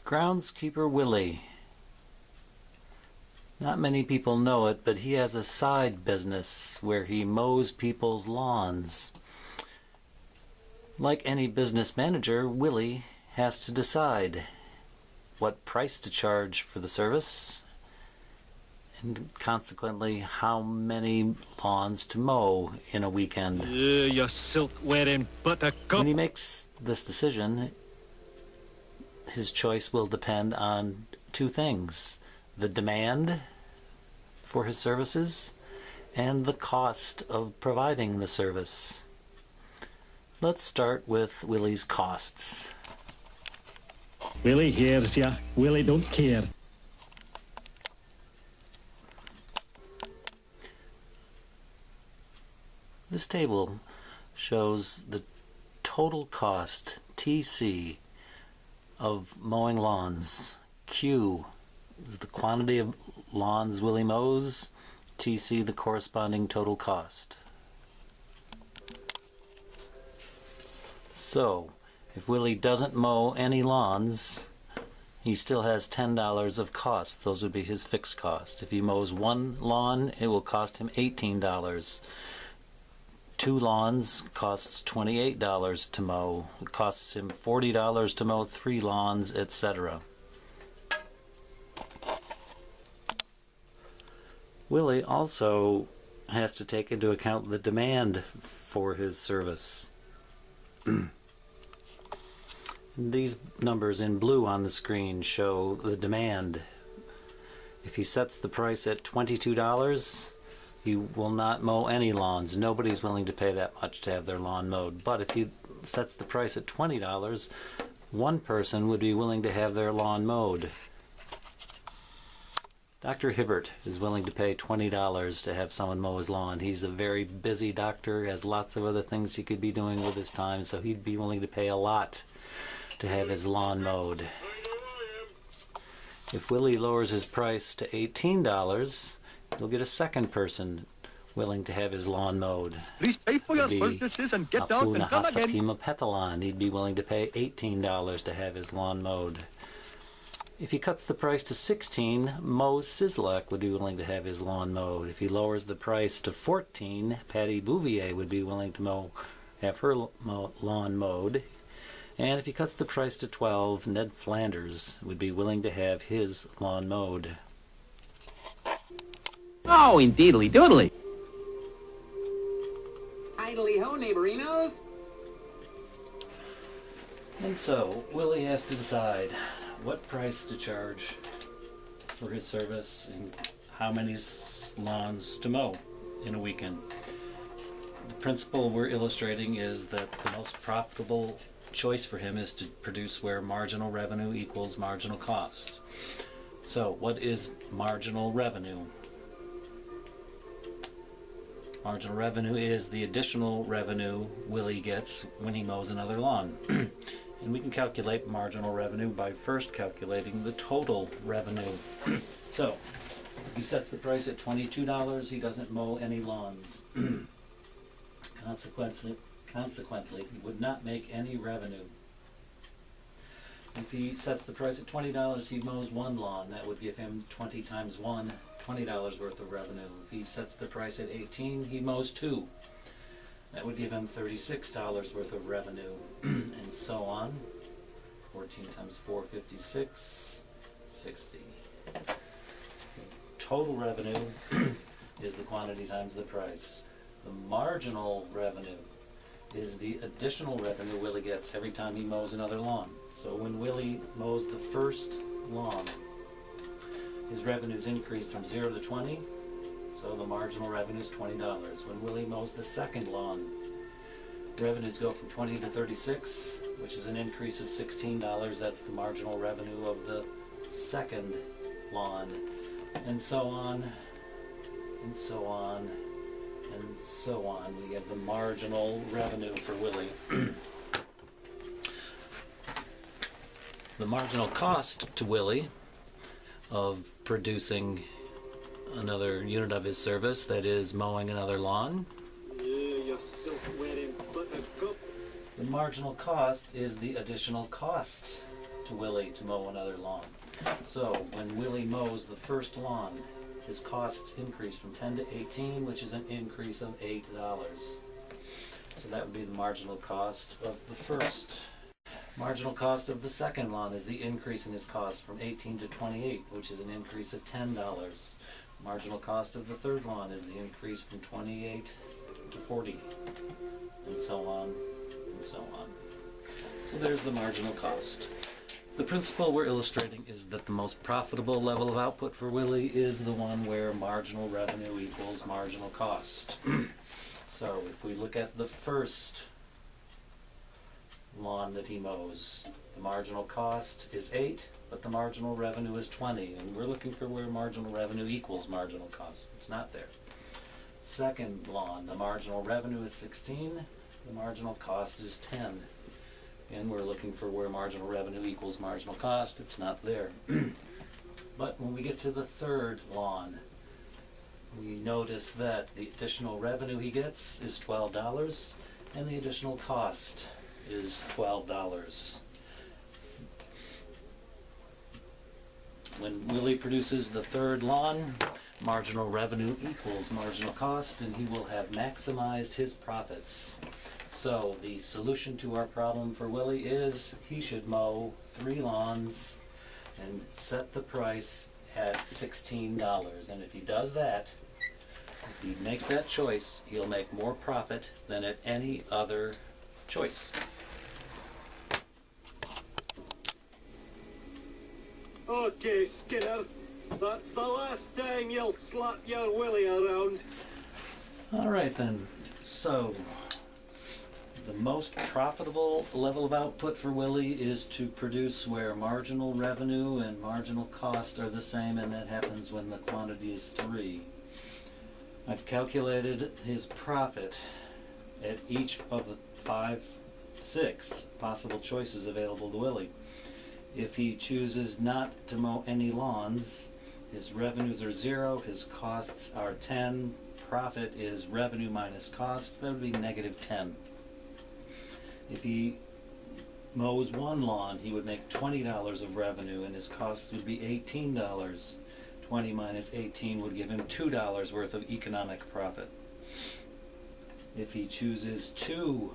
Groundskeeper Willie. Not many people know it, but he has a side business where he mows people's lawns. Like any business manager, Willie has to decide what price to charge for the service, and consequently how many lawns to mow in a weekend. You silk-wearing buttercup. When he makes this decision, his choice will depend on two things: the demand for his services and the cost of providing the service. Let's start with Willie's costs. Willie hears ya. Willie don't care. This table shows the total cost, TC, of mowing lawns. Q is the quantity of lawns Willie mows, TC the corresponding total cost. So, if Willie doesn't mow any lawns, he still has $10 of cost. Those would be his fixed cost. If he mows one lawn, it will cost him $18. Two lawns costs $28 to mow. It costs him $40 to mow 3 lawns, etc. Willie also has to take into account the demand for his service. These numbers in blue on the screen show the demand. If he sets the price at $22, he will not mow any lawns. Nobody's willing to pay that much to have their lawn mowed. But if he sets the price at $20, one person would be willing to have their lawn mowed. Dr. Hibbert is willing to pay $20 to have someone mow his lawn. He's a very busy doctor, has lots of other things he could be doing with his time, so he'd be willing to pay a lot to have his lawn mowed. If Willie lowers his price to $18, he'll get a second person willing to have his lawn mowed. Please pay for your purchases and get out and come again. Apuna Petalan, he'd be willing to pay $18 to have his lawn mowed. If he cuts the price to $16, Mo Sislak would be willing to have his lawn mowed. If he lowers the price to $14, Patty Bouvier would be willing to have her lawn mowed. And if he cuts the price to $12, Ned Flanders would be willing to have his lawn mowed. Oh, indeedly doodly. Idly ho, neighborinos. And so, Willie has to decide what price to charge for his service and how many lawns to mow in a weekend. The principle we're illustrating is that the most profitable choice for him is to produce where marginal revenue equals marginal cost. So, what is marginal revenue? Marginal revenue is the additional revenue Willie gets when he mows another lawn. And we can calculate marginal revenue by first calculating the total revenue. So, if he sets the price at $22, he doesn't mow any lawns. Consequently, he would not make any revenue. If he sets the price at $20, he mows one lawn. That would give him 20 times 1, $20 worth of revenue. If he sets the price at $18, he mows 2. That would give him $36 worth of revenue, and so on. 14 times 4, 56, 60. Total revenue is the quantity times the price. The marginal revenue is the additional revenue Willie gets every time he mows another lawn. So when Willie mows the first lawn, his revenue is increased from 0 to 20. So the marginal revenue is $20. When Willie mows the second lawn, revenues go from 20 to 36, which is an increase of $16. That's the marginal revenue of the second lawn. And so on, and so on, and so on. We get the marginal revenue for Willie. The marginal cost to Willie of producing another unit of his service, that is mowing another lawn. The marginal cost is the additional costs to Willie to mow another lawn. So when Willie mows the first lawn, his costs increase from 10 to 18, which is an increase of $8. So that would be the marginal cost of the first. Marginal cost of the second lawn is the increase in his cost from 18 to 28, which is an increase of $10. Marginal cost of the third lawn is the increase from 28 to 40, and so on, and so on. So there's the marginal cost. The principle we're illustrating is that the most profitable level of output for Willie is the one where marginal revenue equals marginal cost. So if we look at the first lawn that he mows, the marginal cost is 8, but the marginal revenue is 20, and we're looking for where marginal revenue equals marginal cost. It's not there. Second lawn, the marginal revenue is 16, the marginal cost is 10. And we're looking for where marginal revenue equals marginal cost. It's not there. But when we get to the third lawn, we notice that the additional revenue he gets is $12, and the additional cost is $12. When Willie produces the third lawn, marginal revenue equals marginal cost, and he will have maximized his profits. So the solution to our problem for Willie is he should mow 3 lawns and set the price at $16. And if he does that, if he makes that choice, he'll make more profit than at any other choice. Okay, Skinner. That's the last time you'll slap your Willie around. All right then. So the most profitable level of output for Willie is to produce where marginal revenue and marginal cost are the same, and that happens when the quantity is 3. I've calculated his profit at each of the 6 possible choices available to Willie. If he chooses not to mow any lawns, his revenues are 0, his costs are 10, profit is revenue minus costs, that would be -10. If he mows 1 lawn, he would make $20 of revenue and his costs would be $18. 20 minus 18 would give him $2 worth of economic profit. If he chooses 2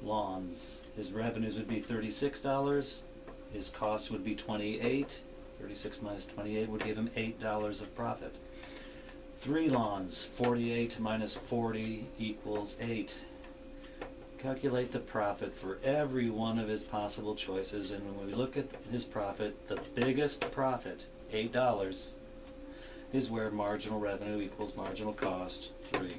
lawns, his revenues would be $36, his costs would be $28. 36 minus 28 would give him $8 of profit. 3 lawns, 48 minus 40 equals 8. Calculate the profit for every one of his possible choices, and when we look at his profit, the biggest profit, $8, is where marginal revenue equals marginal cost, 3.